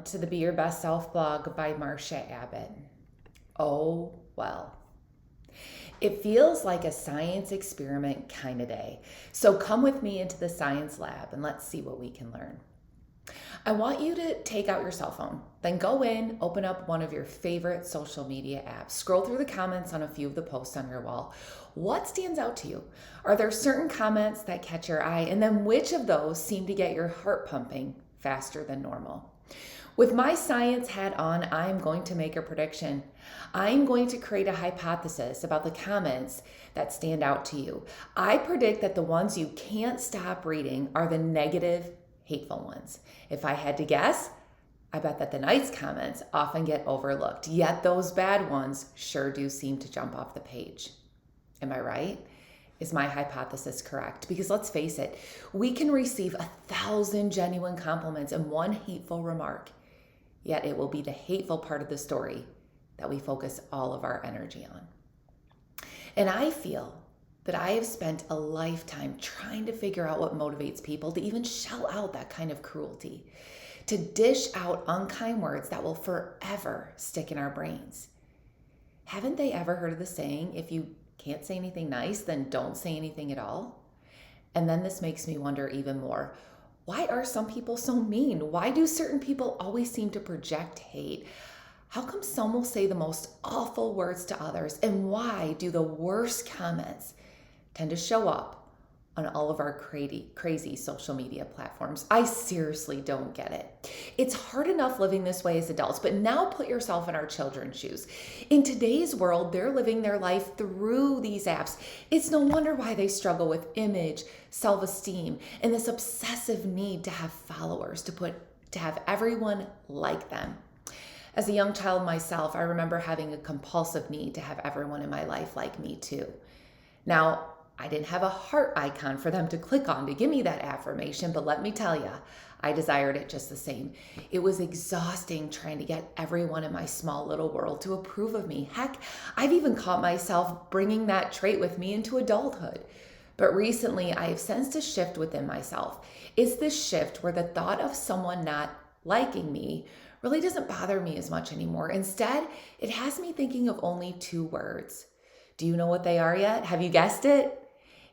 To the Be Your Best Self blog by Marcia Abbott. Oh, well. It feels like a science experiment kind of day. So come with me into the science lab and let's see what we can learn. I want you to take out your cell phone, then go in, open up one of your favorite social media apps, scroll through the comments on a few of the posts on your wall. What stands out to you? Are there certain comments that catch your eye? And then which of those seem to get your heart pumping faster than normal? With my science hat on, I'm going to make a prediction. I'm going to create a hypothesis about the comments that stand out to you. I predict that the ones you can't stop reading are the negative, hateful ones. If I had to guess, I bet that the nice comments often get overlooked, yet those bad ones sure do seem to jump off the page. Am I right? Is my hypothesis correct? Because let's face it, we can receive 1,000 genuine compliments and one hateful remark, yet it will be the hateful part of the story that we focus all of our energy on. And I feel that I have spent a lifetime trying to figure out what motivates people to even shell out that kind of cruelty, to dish out unkind words that will forever stick in our brains. Haven't they ever heard of the saying, if you can't say anything nice, then don't say anything at all? And then this makes me wonder even more. Why are some people so mean? Why do certain people always seem to project hate? How come some will say the most awful words to others? And why do the worst comments tend to show up on all of our crazy social media platforms? I seriously don't get it. It's hard enough living this way as adults, but now put yourself in our children's shoes. In today's world, they're living their life through these apps. It's no wonder why they struggle with image, self-esteem, and this obsessive need to have followers, to have everyone like them. As a young child myself, I remember having a compulsive need to have everyone in my life like me too. Now, I didn't have a heart icon for them to click on to give me that affirmation, but let me tell you, I desired it just the same. It was exhausting trying to get everyone in my small little world to approve of me. Heck, I've even caught myself bringing that trait with me into adulthood. But recently, I have sensed a shift within myself. It's this shift where the thought of someone not liking me really doesn't bother me as much anymore. Instead, it has me thinking of only two words. Do you know what they are yet? Have you guessed it?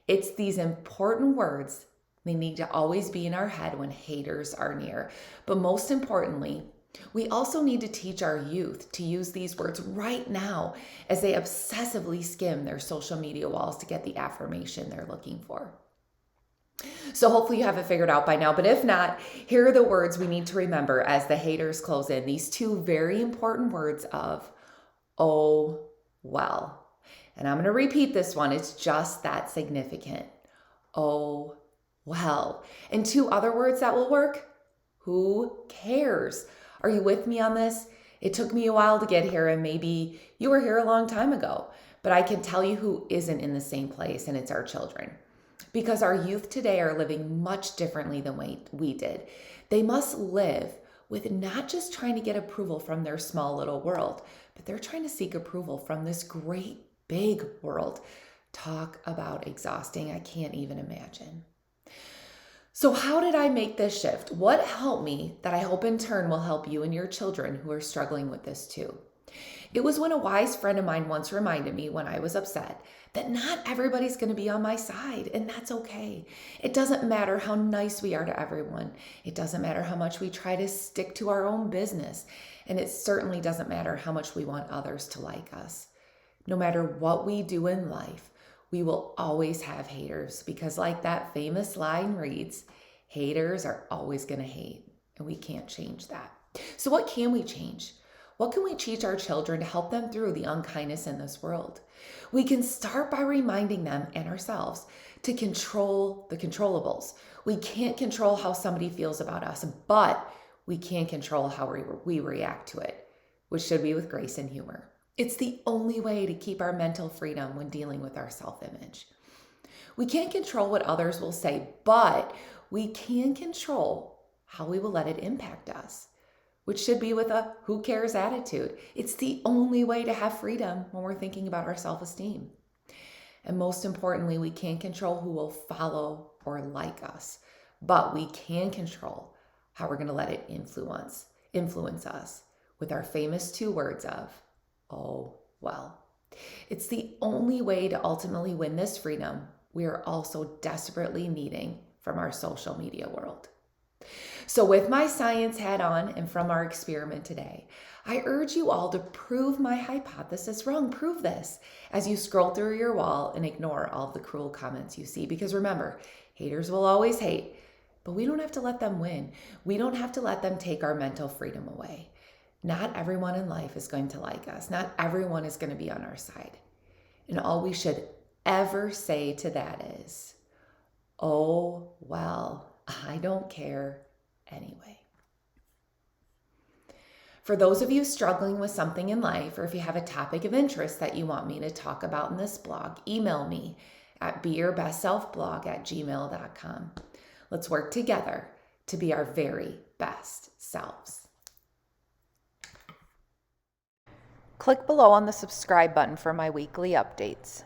It's these important words. They need to always be in our head when haters are near. But most importantly, we also need to teach our youth to use these words right now as they obsessively skim their social media walls to get the affirmation they're looking for. So hopefully you have it figured out by now, but if not, here are the words we need to remember as the haters close in. These two very important words of, oh, well. And I'm going to repeat this one. It's just that significant. Oh, well. And two other words that will work. Who cares? Are you with me on this? It took me a while to get here, and maybe you were here a long time ago, but I can tell you who isn't in the same place, and it's our children. Because our youth today are living much differently than we did. They must live with not just trying to get approval from their small little world, but they're trying to seek approval from this great big world. Talk about exhausting. I can't even imagine. So how did I make this shift? What helped me that I hope in turn will help you and your children who are struggling with this too? It was when a wise friend of mine once reminded me when I was upset that not everybody's going to be on my side, and that's okay. It doesn't matter how nice we are to everyone. It doesn't matter how much we try to stick to our own business. And it certainly doesn't matter how much we want others to like us. No matter what we do in life, we will always have haters because like that famous line reads, haters are always going to hate, and we can't change that. So what can we change? What can we teach our children to help them through the unkindness in this world? We can start by reminding them and ourselves to control the controllables. We can't control how somebody feels about us, but we can control how we react to it, which should be with grace and humor. It's the only way to keep our mental freedom when dealing with our self-image. We can't control what others will say, but we can control how we will let it impact us, which should be with a who cares attitude. It's the only way to have freedom when we're thinking about our self-esteem. And most importantly, we can't control who will follow or like us, but we can control how we're going to let it influence influence us with our famous 2 words of, oh, well. It's the only way to ultimately win this freedom we are also desperately needing from our social media world. So with my science hat on and from our experiment today, I urge you all to prove my hypothesis wrong. Prove this as you scroll through your wall and ignore all of the cruel comments you see. Because remember, haters will always hate, but we don't have to let them win. We don't have to let them take our mental freedom away. Not everyone in life is going to like us. Not everyone is going to be on our side. And all we should ever say to that is, oh, well, I don't care anyway. For those of you struggling with something in life, or if you have a topic of interest that you want me to talk about in this blog, email me at beyourbestselfblog@gmail.com. Let's work together to be our very best selves. Click below on the subscribe button for my weekly updates.